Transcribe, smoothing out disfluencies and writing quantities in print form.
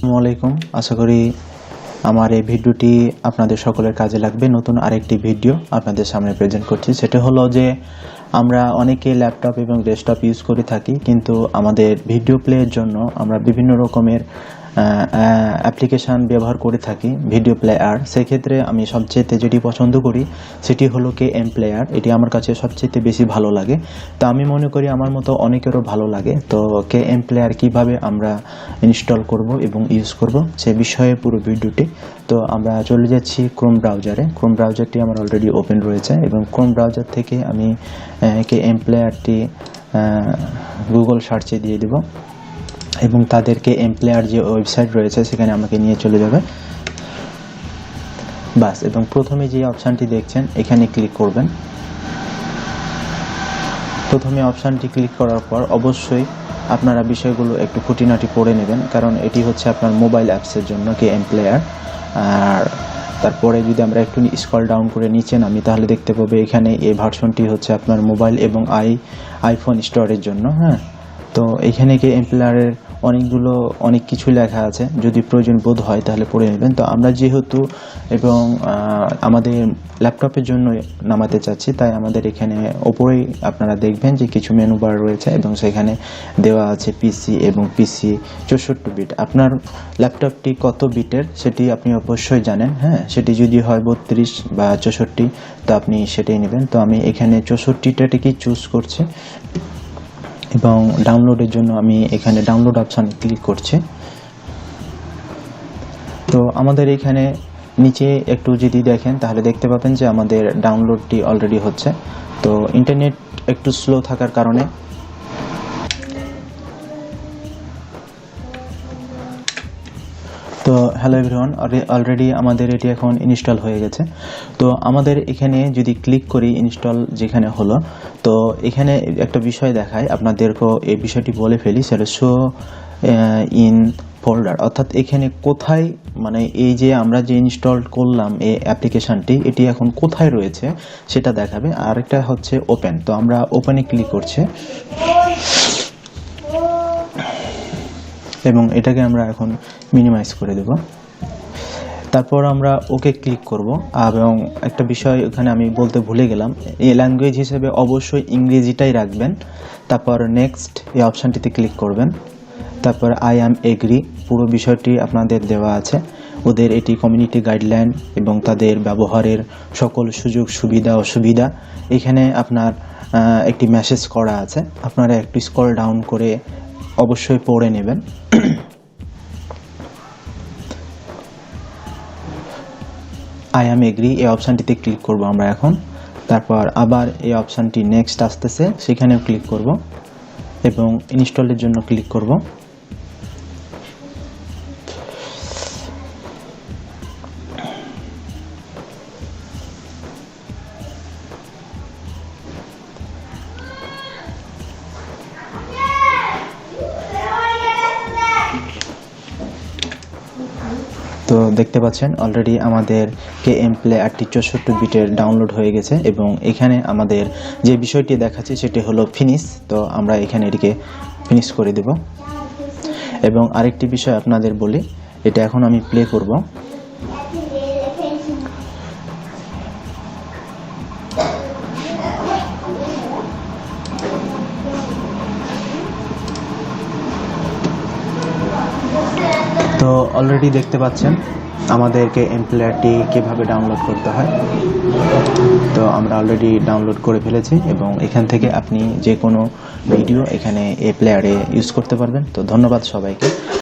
আসসালামু আলাইকুম। আশা করি আমার এই ভিডিওটি আপনাদের সকলের কাজে লাগবে। নতুন আরেকটি ভিডিও আপনাদের সামনে প্রেজেন্ট করছি। সেটা হলো যে আমরা অনেকে ল্যাপটপ এবং ডেস্কটপ ইউজ করে থাকি, কিন্তু আমাদের ভিডিও প্লের জন্য আমরা বিভিন্ন রকমের অ্যাপ্লিকেশান ব্যবহার করে থাকি, ভিডিও প্লেয়ার। সেক্ষেত্রে আমি সবচেয়ে যেটি পছন্দ করি সেটি হলো KM প্লেয়ার। এটি আমার কাছে সবচেয়ে বেশি ভালো লাগে। তো আমি মনে করি আমার মতো অনেকেরও ভালো লাগে। তো KM প্লেয়ার কিভাবে আমরা ইনস্টল করব এবং ইউজ করব সে বিষয়ে পুরো ভিডিওটি। তো আমরা চলে যাচ্ছি ক্রোম ব্রাউজারে। ক্রোম ব্রাউজারটি আমার অলরেডি ওপেন রয়েছে এবং ক্রোম ব্রাউজার থেকে আমি KM প্লেয়ারটি গুগল সার্চে দিয়ে দেব এবং তাদের KM প্লেয়ার যে ওয়েবসাইট রয়েছে সেখানে আমাকে নিয়ে চলে যাবে বাস। এবং প্রথমে যে অপশানটি দেখছেন এখানে ক্লিক করবেন। প্রথমে অপশানটি ক্লিক করার পর অবশ্যই আপনারা বিষয়গুলো একটু খুঁটিনাটি পড়ে নেবেন, কারণ এটি হচ্ছে আপনার মোবাইল অ্যাপসের জন্য KM প্লেয়ার। আর তারপরে যদি আমরা একটু স্ক্রল ডাউন করে নিচে নামি তাহলে দেখতে পাবে এখানে এই ভার্সনটি হচ্ছে আপনার মোবাইল এবং আইফোন স্টোরের জন্য। হ্যাঁ, তো এখানে KM প্লেয়ারের অনেক কিছু লেখা আছে, যদি প্রয়োজন বোধ হয় তাহলে পড়ে নেবেন। তো আমরা যেহেতু এবং আমাদের ল্যাপটপের জন্য নামাতে চাচ্ছি, তাই আমাদের এখানে ওপরেই আপনারা দেখবেন যে কিছু মেনু বার রয়েছে এবং সেখানে দেওয়া আছে পিসি এবং পিসি 64 বিট। আপনার ল্যাপটপটি কত বিটের সেটি আপনি অবশ্যই জানেন। হ্যাঁ, সেটি যদি হয় 32 বা 64 তো আপনি সেটাই নেবেন। তো আমি এখানে 64টাকে চুজ করছি এবং ডাউনলোডের জন্য আমি এখানে ডাউনলোড অপশানে ক্লিক করছি। তো আমাদের এখানে নিচে একটু যদি দেখেন তাহলে দেখতে পাবেন যে আমাদের ডাউনলোডটি অলরেডি হচ্ছে। তো ইন্টারনেট একটু স্লো থাকার কারণে তো হ্যালো এভরিওয়ান, অলরেডি আমাদের এটি এখন ইনস্টল হয়ে গেছে। তো আমাদের এখানে যদি ক্লিক করি ইনস্টল যেখানে হলো, তো এখানে একটা বিষয় দেখায়, আপনাদেরকেও এই বিষয়টি বলে ফেলি, সেটা শো ইন ফোল্ডার। অর্থাৎ এখানে কোথায়, মানে এই যে আমরা যে ইনস্টল করলাম এই অ্যাপ্লিকেশানটি, এটি এখন কোথায় রয়েছে সেটা দেখাবে। আর একটা হচ্ছে ওপেন। তো আমরা ওপেনে ক্লিক করছি এবং এটাকে আমরা এখন মিনিমাইজ করে দেব। তারপর আমরা ওকে ক্লিক করব। এবং একটা বিষয় এখানে আমি বলতে ভুলে গেলাম, এই ল্যাঙ্গুয়েজ হিসেবে অবশ্যই ইংরেজিটাই রাখবেন। তারপর নেক্সট এই অপশানটিতে ক্লিক করবেন। তারপর আই অ্যাম এগ্রি, পুরো বিষয়টি আপনাদের দেওয়া আছে। ওদের এটি কমিউনিটি গাইডলাইন এবং তাদের ব্যবহারের সকল সুযোগ সুবিধা অসুবিধা এখানে আপনার একটি মেসেজ করা আছে। আপনারা একটু স্ক্রল ডাউন করে অবশ্যই পড়ে নেবেন। আই অ্যাম এগ্রি এই অপশানটিতে ক্লিক করব আমরা এখন। তারপর আবার এই অপশানটি নেক্সট আসতেছে, সেখানেও ক্লিক করব এবং ইনস্টলের জন্য ক্লিক করব। তো দেখতে পাচ্ছেন অলরেডি আমাদের KM প্লেয়ারটি 64 বিটের ডাউনলোড হয়ে গেছে এবং এখানে আমাদের যে বিষয়টি দেখাচ্ছে সেটি হলো ফিনিশ। তো আমরা এখানে এটিকে ফিনিশ করে দেব। এবং আরেকটি বিষয় আপনাদের বলি, এটা এখন আমি প্লে করব। তো অলরেডি দেখতে পাচ্ছেন আমাদেরকে KM প্লেয়ারটি কীভাবে ডাউনলোড করতে হয়। তো আমরা অলরেডি ডাউনলোড করে ফেলেছি এবং এখান থেকে আপনি যে কোনো ভিডিও এখানে এই প্লেয়ারে ইউজ করতে পারবেন। তো ধন্যবাদ সবাইকে।